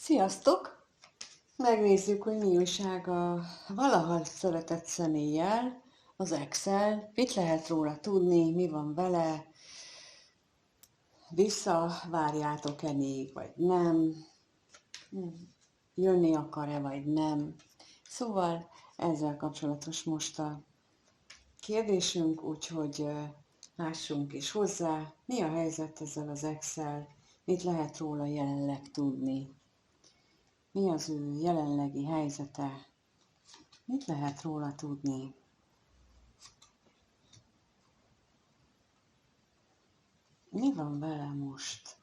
Sziasztok! Megnézzük, hogy mi újság a valaha szeretett személlyel, az Excel, mit lehet róla tudni, mi van vele, visszavárjátok-e még, vagy nem, jönni akar-e, vagy nem. Szóval ezzel kapcsolatos most a kérdésünk, úgyhogy lássunk is hozzá, mi a helyzet ezzel az Excel, mit lehet róla jelenleg tudni. Mi az ő jelenlegi helyzete? Mit lehet róla tudni? Mi van vele most?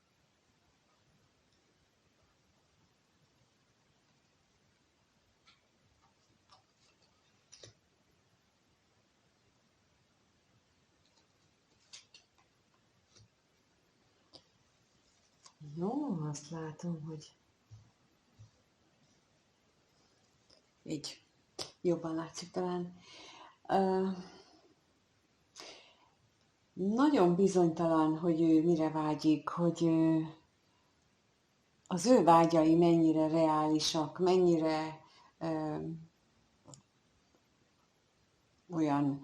Jó, azt látom, hogy így jobban látszik talán. Nagyon bizonytalan, hogy ő mire vágyik, hogy az ő vágyai mennyire reálisak, mennyire olyan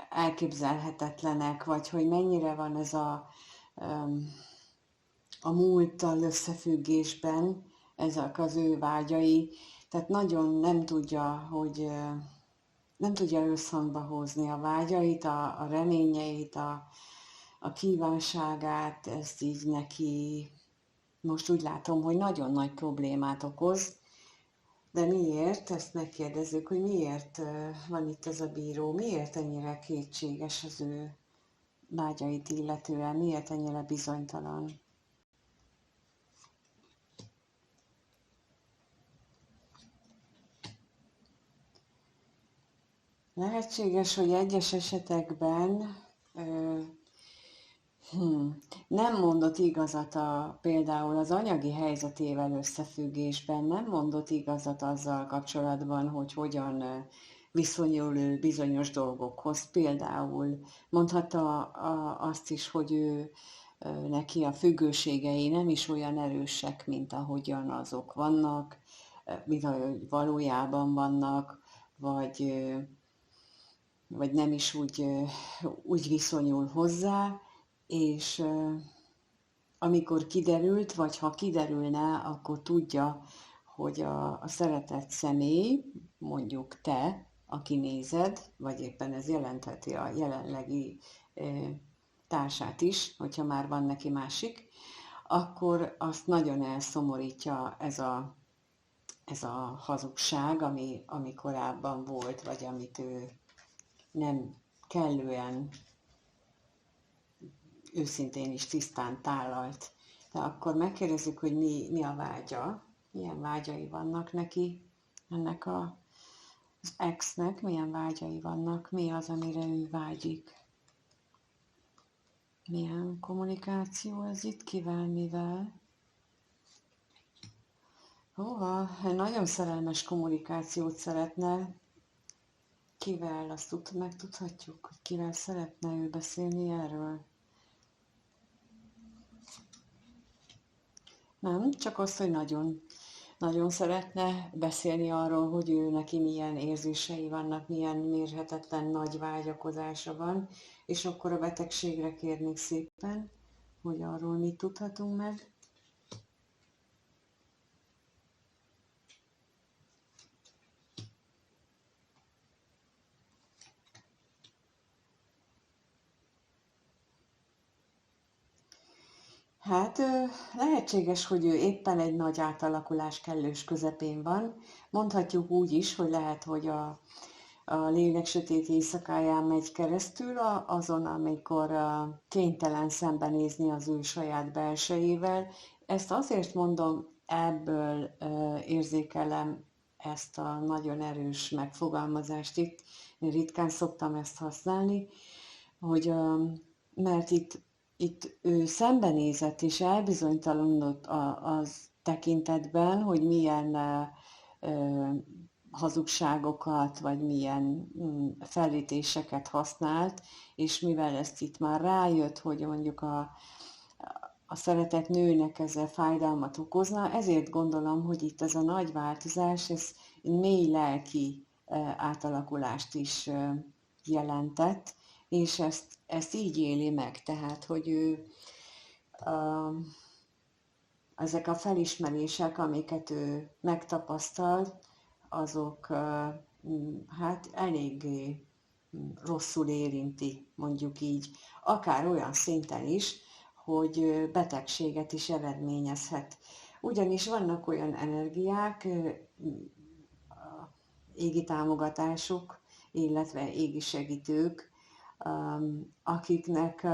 elképzelhetetlenek, vagy hogy mennyire van ez a múlttal összefüggésben ezek az ő vágyai. Tehát nagyon nem tudja, hogy nem tudja összhangba hozni a vágyait, a reményeit, a kívánságát, ezt így neki most úgy látom, hogy nagyon nagy problémát okoz. De miért? Ezt megkérdezzük, hogy miért van itt ez a bíró, miért ennyire kétséges az ő vágyait illetően, miért ennyire bizonytalan. Lehetséges, hogy egyes esetekben nem mondott igazat például az anyagi helyzetével összefüggésben, nem mondott igazat azzal kapcsolatban, hogy hogyan viszonyul ő bizonyos dolgokhoz. Például mondhatta azt is, hogy ő neki a függőségei nem is olyan erősek, mint ahogyan azok vannak, mint ahogy valójában vannak, vagy nem is úgy viszonyul hozzá, és amikor kiderült, vagy ha kiderülne, akkor tudja, hogy a szeretett személy, mondjuk te, aki nézed, vagy éppen ez jelentheti a jelenlegi társát is, hogyha már van neki másik, akkor azt nagyon elszomorítja ez a hazugság, ami korábban volt, vagy amit ő nem kellően őszintén is tisztán tállalt. De akkor megkérdezzük, hogy mi a vágya, milyen vágyai vannak neki, ennek az exnek, milyen vágyai vannak, mi az, amire ő vágyik. Milyen kommunikáció ez itt, kivel, mivel. Hova? Nagyon szerelmes kommunikációt szeretne. Kivel? Azt megtudhatjuk, hogy kivel szeretne ő beszélni erről. Nem, csak azt, hogy nagyon, nagyon szeretne beszélni arról, hogy ő neki milyen érzései vannak, milyen mérhetetlen nagy vágyakozása van, és akkor a betegségre kérnék szépen, hogy arról mit tudhatunk meg. Hát lehetséges, hogy ő éppen egy nagy átalakulás kellős közepén van. Mondhatjuk úgy is, hogy lehet, hogy a lélek sötét éjszakáján megy keresztül azon, amikor kénytelen szembenézni az ő saját belsejével. Ezt azért mondom, ebből érzékelem ezt a nagyon erős megfogalmazást itt. Én ritkán szoktam ezt használni, hogy mert itt ő szembenézett és elbizonytalanodott az tekintetben, hogy milyen hazugságokat, vagy milyen fellítéseket használt, és mivel ezt itt már rájött, hogy mondjuk a szeretett nőnek ezzel fájdalmat okozna, ezért gondolom, hogy itt ez a nagy változás, ez mély lelki átalakulást is jelentett, és ezt így éli meg, tehát, hogy ő ezek a felismerések, amiket ő megtapasztalt, azok hát eléggé rosszul érinti, mondjuk így, akár olyan szinten is, hogy betegséget is eredményezhet. Ugyanis vannak olyan energiák, égi támogatások, illetve égi segítők, akiknek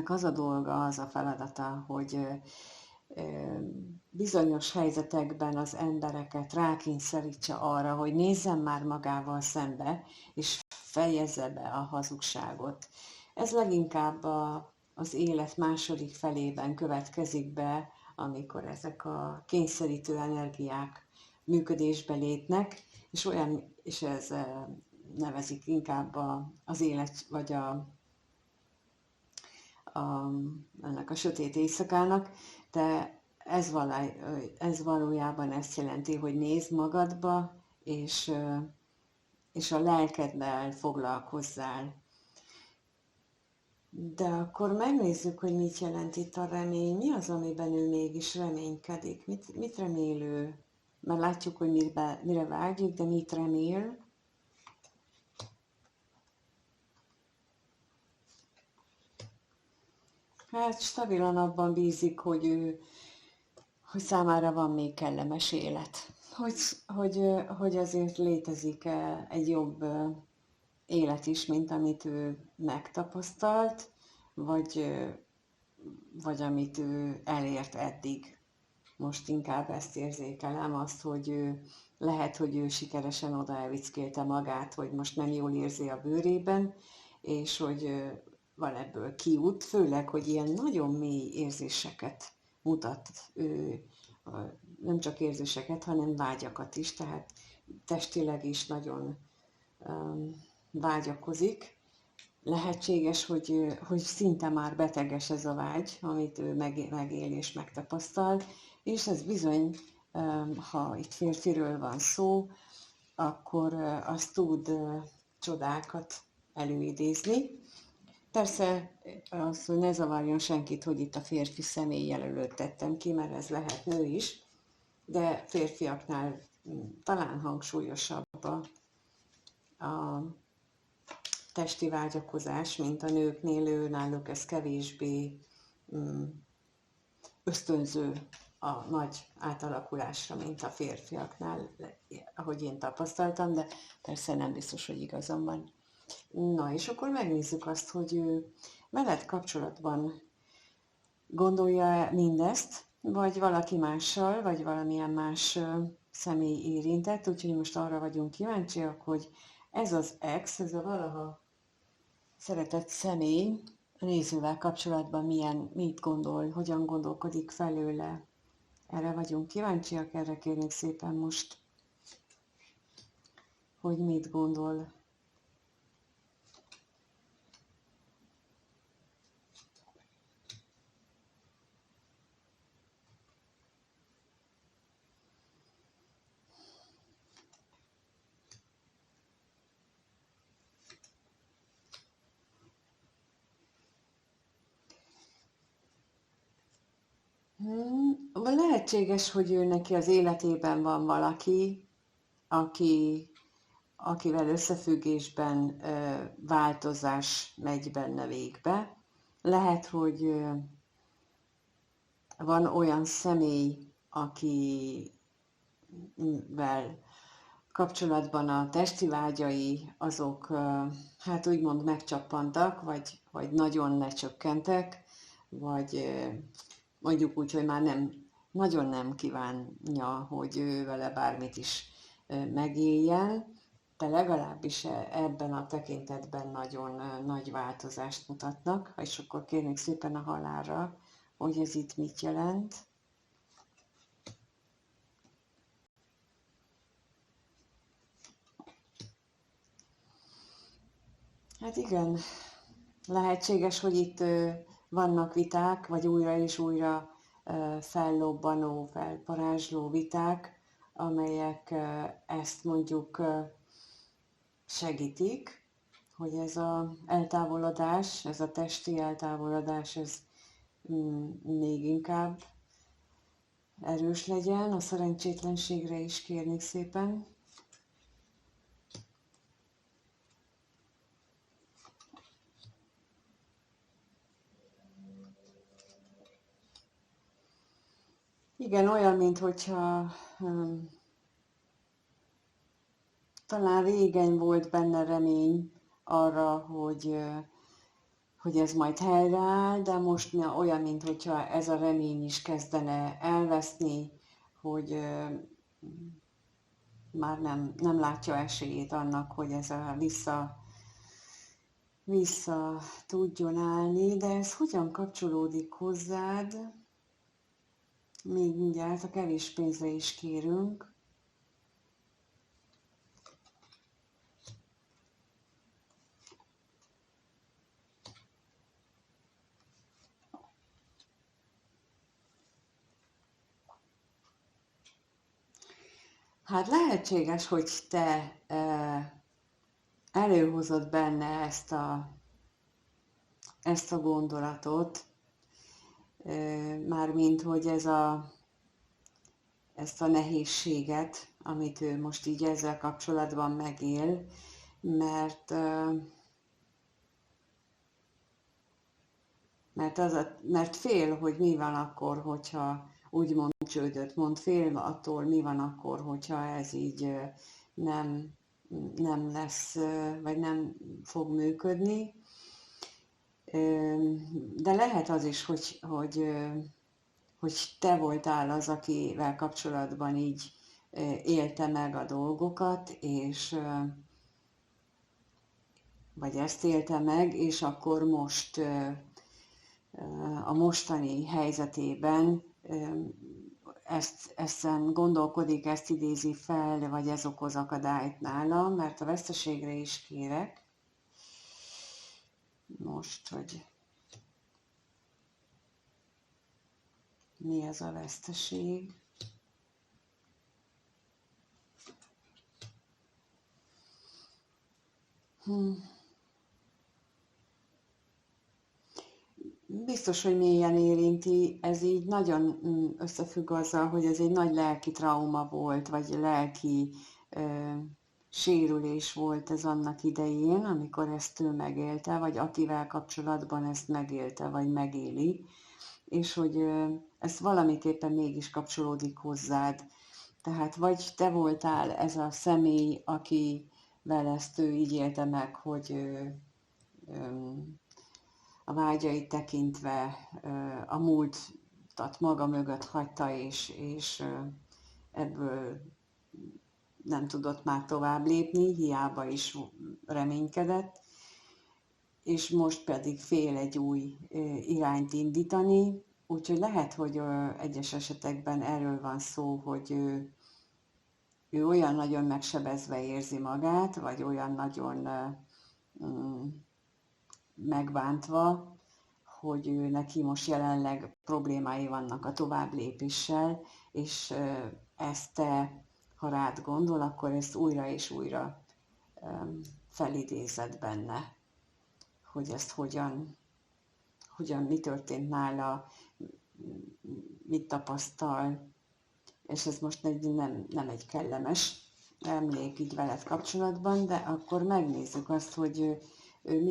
az a dolga, az a feladata, hogy bizonyos helyzetekben az embereket rákényszerítse arra, hogy nézzen már magával szembe, és fejezze be a hazugságot. Ez leginkább az élet második felében következik be, amikor ezek a kényszerítő energiák működésbe lépnek, és ez nevezik inkább az élet, vagy ennek a sötét éjszakának, de ez valójában ezt jelenti, hogy nézd magadba, és a lelkeddel foglalkozzál. De akkor megnézzük, hogy mit jelent itt a remény, mi az, amiben ő mégis reménykedik, mit remél ő, mert látjuk, hogy mire vágyik, de mit remél. Hát stabilan abban bízik, hogy számára van még kellemes élet. Hogy azért létezik egy jobb élet is, mint amit ő megtapasztalt, vagy amit ő elért eddig. Most inkább ezt érzékelem, azt, hogy lehet, hogy ő sikeresen oda elvickélte magát, hogy most nem jól érzi a bőrében, és hogy van ebből kiút, főleg, hogy ilyen nagyon mély érzéseket mutat ő, nem csak érzéseket, hanem vágyakat is, tehát testileg is nagyon vágyakozik. Lehetséges, hogy szinte már beteges ez a vágy, amit ő megél és megtapasztal, és ez bizony, ha itt férfiről van szó, akkor az tud csodákat előidézni. Persze az, hogy ne zavarjon senkit, hogy itt a férfi személyjelölőt tettem ki, mert ez lehet nő is, de férfiaknál talán hangsúlyosabb a testi vágyakozás, mint a nőknél, náluk ez kevésbé ösztönző a nagy átalakulásra, mint a férfiaknál, ahogy én tapasztaltam, de persze nem biztos, hogy igazam van. Na, és akkor megnézzük azt, hogy ő veled kapcsolatban gondolja mindezt, vagy valaki mással, vagy valamilyen más személy érintett, úgyhogy most arra vagyunk kíváncsiak, hogy ez az ex, ez a valaha szeretett személy a nézővel kapcsolatban mit gondol, hogyan gondolkodik felőle. Erre vagyunk kíváncsiak, erre kérnék szépen most, hogy mit gondol. Lehetséges, hogy ő neki az életében van valaki, akivel összefüggésben változás megy benne végbe. Lehet, hogy van olyan személy, akivel kapcsolatban a testi vágyai azok hát úgymond megcsappantak, vagy nagyon lecsökkentek, vagy mondjuk úgy, hogy már nagyon nem kívánja, hogy ő vele bármit is megéljen, de legalábbis ebben a tekintetben nagyon nagy változást mutatnak, és akkor kérnék szépen a halálra, hogy ez itt mit jelent. Hát igen, Lehetséges, hogy itt vannak viták, vagy újra és újra fellobbanó, felparázsló viták, amelyek ezt mondjuk segítik, hogy ez az eltávolodás, ez a testi eltávolodás, ez még inkább erős legyen. A szerencsétlenségre is kérnék szépen. Igen, olyan, mintha talán régen volt benne remény arra, hogy ez majd helyreáll, de most olyan, mintha ez a remény is kezdene elveszni, hogy már nem látja esélyét annak, hogy ez vissza tudjon állni, de ez hogyan kapcsolódik hozzád? Még mindjárt a kevés pénzre is kérünk. Hát lehetséges, hogy te előhozod benne ezt a gondolatot, mármint, hogy ezt a nehézséget, amit ő most így ezzel kapcsolatban megél, mert, mert fél, hogy mi van akkor, hogyha úgymond csődöt mond, fél attól, mi van akkor, hogyha ez így nem, nem lesz, vagy nem fog működni. De lehet az is, hogy te voltál az, akivel kapcsolatban így élte meg a dolgokat, és vagy ezt élte meg, és akkor most a mostani helyzetében ezen gondolkodik, ezt idézi fel, vagy ez okoz akadályt nála, mert a veszteségre is kérek. Most, hogy mi ez a veszteség. Biztos, hogy mélyen érinti, ez így nagyon összefügg azzal, hogy ez egy nagy lelki trauma volt, vagy lelki sérülés volt ez annak idején, amikor ezt ő megélte, vagy akivel kapcsolatban ezt megélte, vagy megéli, és hogy ez valamiképpen mégis kapcsolódik hozzád. Tehát vagy te voltál ez a személy, akivel ezt ő így élte meg, hogy a vágyait tekintve a múltat maga mögött hagyta, és ebből nem tudott már tovább lépni, hiába is reménykedett, és most pedig fél egy új irányt indítani, úgyhogy lehet, hogy egyes esetekben erről van szó, hogy ő olyan nagyon megsebezve érzi magát, vagy olyan nagyon megbántva, hogy ő neki most jelenleg problémái vannak a tovább lépéssel, és ezt te, ha rád gondol, akkor ezt újra és újra felidézed benne, hogy ezt hogyan mi történt nála, mit tapasztal, és ez most nem egy kellemes emlék így veled kapcsolatban, de akkor megnézzük azt, hogy ő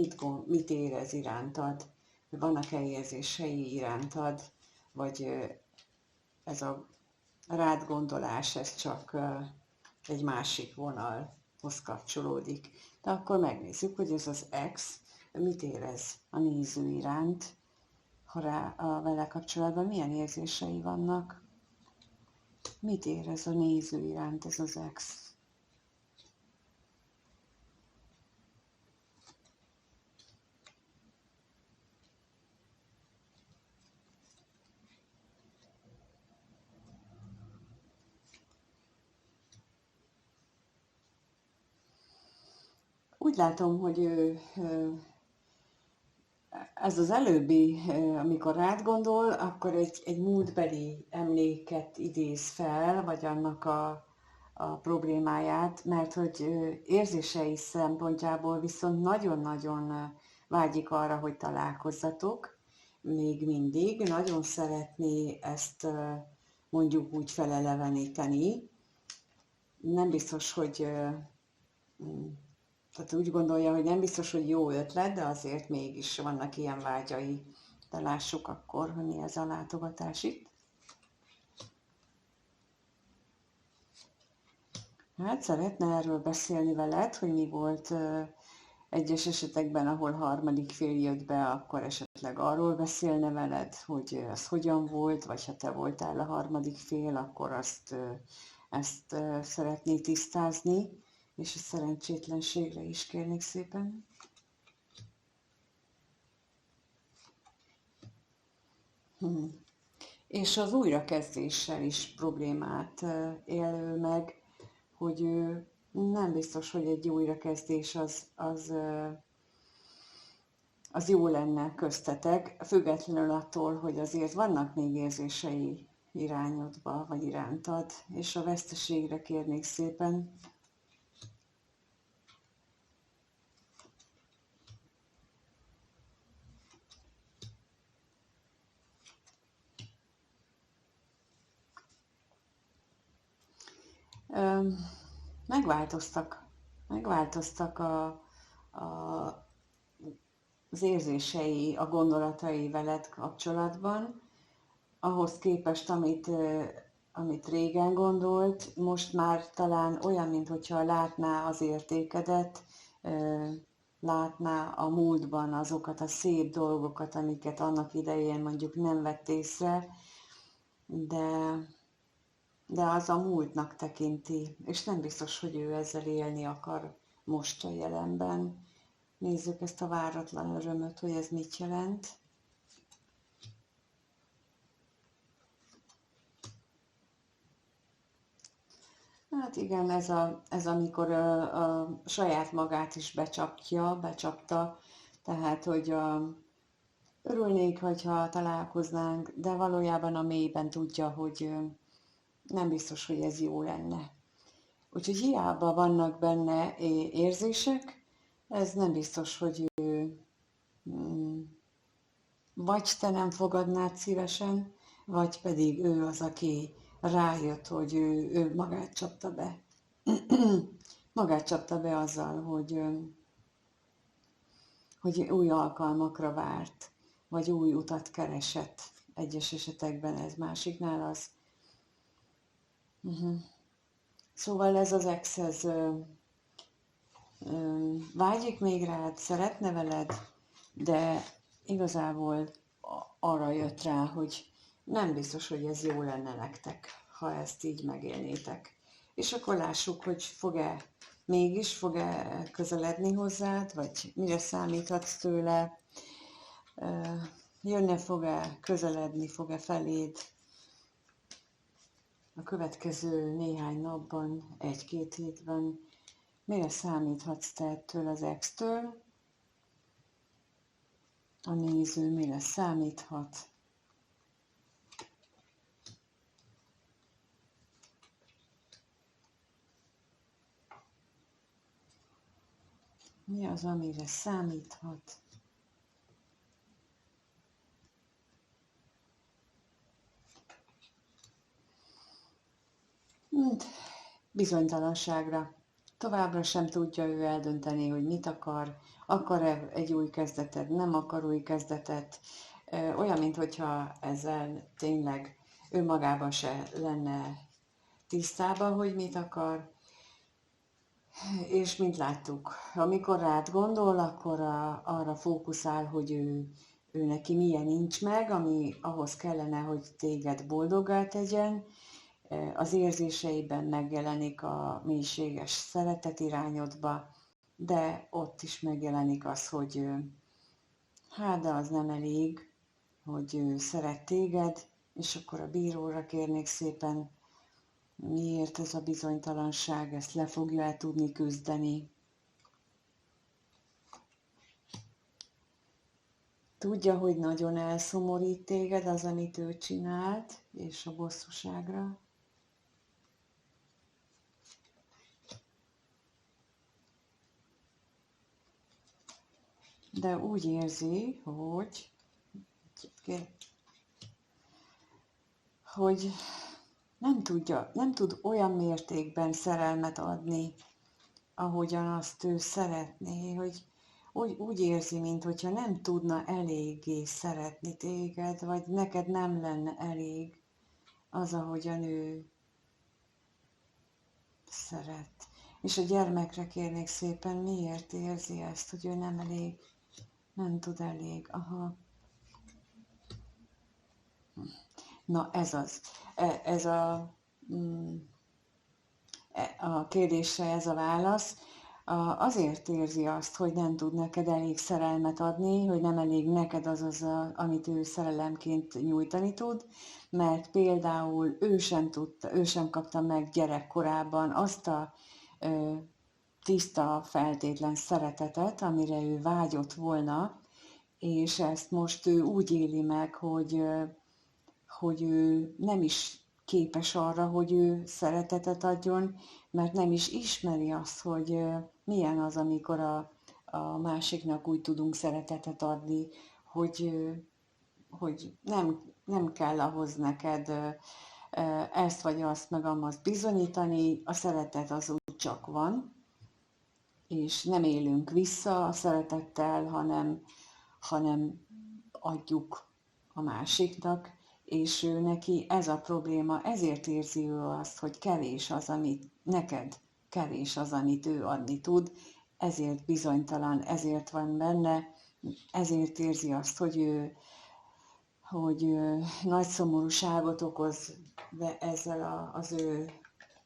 mit érez irántad, vannak-e érzései irántad, vagy ez a rád gondolás, ez csak egy másik vonalhoz kapcsolódik. De akkor megnézzük, hogy ez az ex mit érez a néző iránt, ha vele kapcsolatban milyen érzései vannak. Mit érez a néző iránt ez az ex? Úgy látom, hogy ő Ez az előbbi, amikor rád gondol, akkor egy múltbeli emléket idéz fel, vagy annak a problémáját, mert hogy érzései szempontjából viszont nagyon-nagyon vágyik arra, hogy találkozzatok, még mindig. Nagyon szeretné ezt mondjuk úgy feleleveníteni. Nem biztos, hogy tehát úgy gondolja, hogy nem biztos, hogy jó ötlet, de azért mégis vannak ilyen vágyai. De lássuk akkor, hogy mi ez a látogatás itt. Hát szeretne erről beszélni veled, hogy mi volt egyes esetekben, ahol harmadik fél jött be, akkor esetleg arról beszélne veled, hogy az hogyan volt, vagy ha te voltál a harmadik fél, akkor ezt szeretné tisztázni, és a szerencsétlenségre is kérnék szépen. És az újrakezdéssel is problémát él meg, hogy ő nem biztos, hogy egy újrakezdés az jó lenne köztetek, függetlenül attól, hogy azért vannak még érzései irányodba, vagy irántad, és a veszteségre kérnék szépen. Megváltoztak az érzései, a gondolatai veled kapcsolatban, ahhoz képest, amit régen gondolt, most már talán olyan, mintha látná az értékedet, látná a múltban azokat a szép dolgokat, amiket annak idején mondjuk nem vett észre, de az a múltnak tekinti, és nem biztos, hogy ő ezzel élni akar most a jelenben. Nézzük ezt a váratlan örömöt, hogy ez mit jelent. Hát igen, ez amikor a saját magát is becsapta, tehát, hogy örülnék, hogyha találkoznánk, de valójában a mélyben tudja, hogy nem biztos, hogy ez jó lenne. Úgyhogy hiába vannak benne érzések, ez nem biztos, hogy ő vagy te nem fogadnád szívesen, vagy pedig ő az, aki rájött, hogy ő magát csapta be. Magát csapta be azzal, hogy új alkalmakra várt, vagy új utat keresett. Egyes esetekben ez, másiknál az. Szóval ez az ex, ez vágyik még rád, szeretne veled, de igazából arra jött rá, hogy nem biztos, hogy ez jó lenne nektek, ha ezt így megélnétek. És akkor lássuk, hogy fog-e közeledni hozzád, vagy mire számíthatsz tőle, jönne fog-e, közeledni fog-e feléd a következő néhány napban, egy-két hétben, mire számíthatsz te ettől az ex-től, a néző mire számíthat. Mi az, amire számíthat? Bizonytalanságra. Továbbra sem tudja ő eldönteni, hogy mit akar-e egy új kezdetet, nem akar új kezdetet. Olyan, mintha ezzel tényleg önmagában se lenne tisztában, hogy mit akar. És mint láttuk, amikor rád gondol, akkor arra fókuszál, hogy ő neki milyen nincs meg, ami ahhoz kellene, hogy téged boldoggá tegyen. Az érzéseiben megjelenik a mélységes szeretet irányodba, de ott is megjelenik az, hogy hát de az nem elég, hogy ő szeret téged, és akkor a bíróra kérnék szépen, miért ez a bizonytalanság, ezt le fogja-e tudni küzdeni. tudja, hogy nagyon elszomorít téged az, amit ő csinált, és a bosszúságra. De úgy érzi, hogy nem tud olyan mértékben szerelmet adni, ahogyan azt ő szeretné, hogy úgy érzi, mintha nem tudna eléggé szeretni téged, vagy neked nem lenne elég az, ahogyan ő szeret. És a gyermekre kérnék szépen, miért érzi ezt, hogy ő nem elég, nem tud elég. Aha. Na ez az. Ez a kérdésre ez a válasz. Azért érzi azt, hogy nem tud neked elég szerelmet adni, hogy nem elég neked az, amit ő szerelemként nyújtani tud, mert például ő sem kapta meg gyerekkorában azt a tiszta, feltétlen szeretetet, amire ő vágyott volna, és ezt most ő úgy éli meg, hogy ő nem is képes arra, hogy ő szeretetet adjon, mert nem is ismeri azt, hogy milyen az, amikor a másiknak úgy tudunk szeretetet adni, hogy nem kell ahhoz neked ezt vagy azt meg amazt bizonyítani, a szeretet az úgy csak van, és nem élünk vissza a szeretettel, hanem adjuk a másiknak, és ő neki ez a probléma, ezért érzi ő azt, hogy kevés az, amit neked, kevés az, amit ő adni tud, ezért bizonytalan, ezért van benne, ezért érzi azt, hogy nagy szomorúságot okoz ezzel az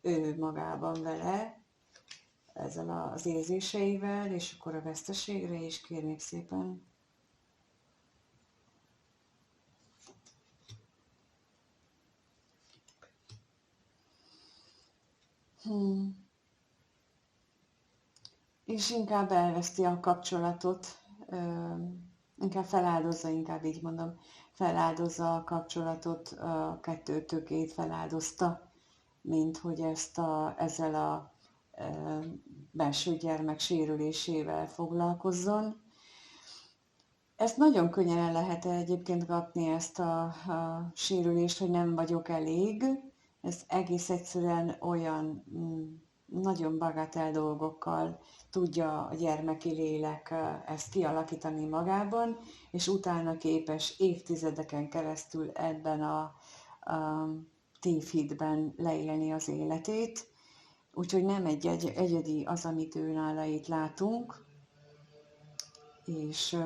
ő magában vele, ezzel az érzéseivel, és akkor a veszteségre is kérnék szépen. És inkább elveszti a kapcsolatot, inkább feláldozza, inkább így mondom, feláldozza a kapcsolatot, a kettőtökét feláldozta, mint hogy ezzel a belső gyermek sérülésével foglalkozzon. Ezt nagyon könnyen el lehet egyébként kapni, ezt a sérülést, hogy nem vagyok elég. Ez egész egyszerűen olyan nagyon bagatel dolgokkal tudja a gyermeki lélek ezt kialakítani magában, és utána képes évtizedeken keresztül ebben a tévhitben leélni az életét. Úgyhogy nem egy egyedi az, amit őnála itt látunk, és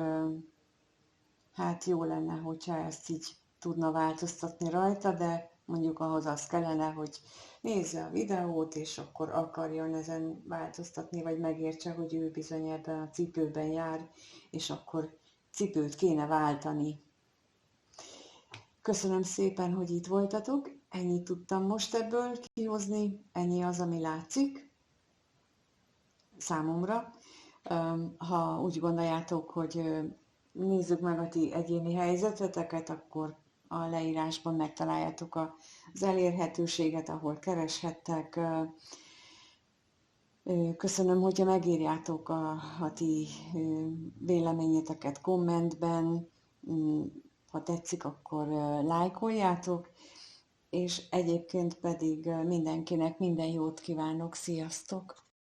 hát jó lenne, hogyha ezt így tudna változtatni rajta, de mondjuk ahhoz az kellene, hogy nézze a videót, és akkor akarjon ezen változtatni, vagy megértse, hogy ő bizony ebben a cipőben jár, és akkor cipőt kéne váltani. Köszönöm szépen, hogy itt voltatok, ennyit tudtam most ebből kihozni, ennyi az, ami látszik számomra. Ha úgy gondoljátok, hogy nézzük meg a ti egyéni helyzeteteket, akkor a leírásban megtaláljátok az elérhetőséget, ahol kereshettek. Köszönöm, hogyha megírjátok a ti véleményeteket kommentben, ha tetszik, akkor lájkoljátok, és egyébként pedig mindenkinek minden jót kívánok, sziasztok!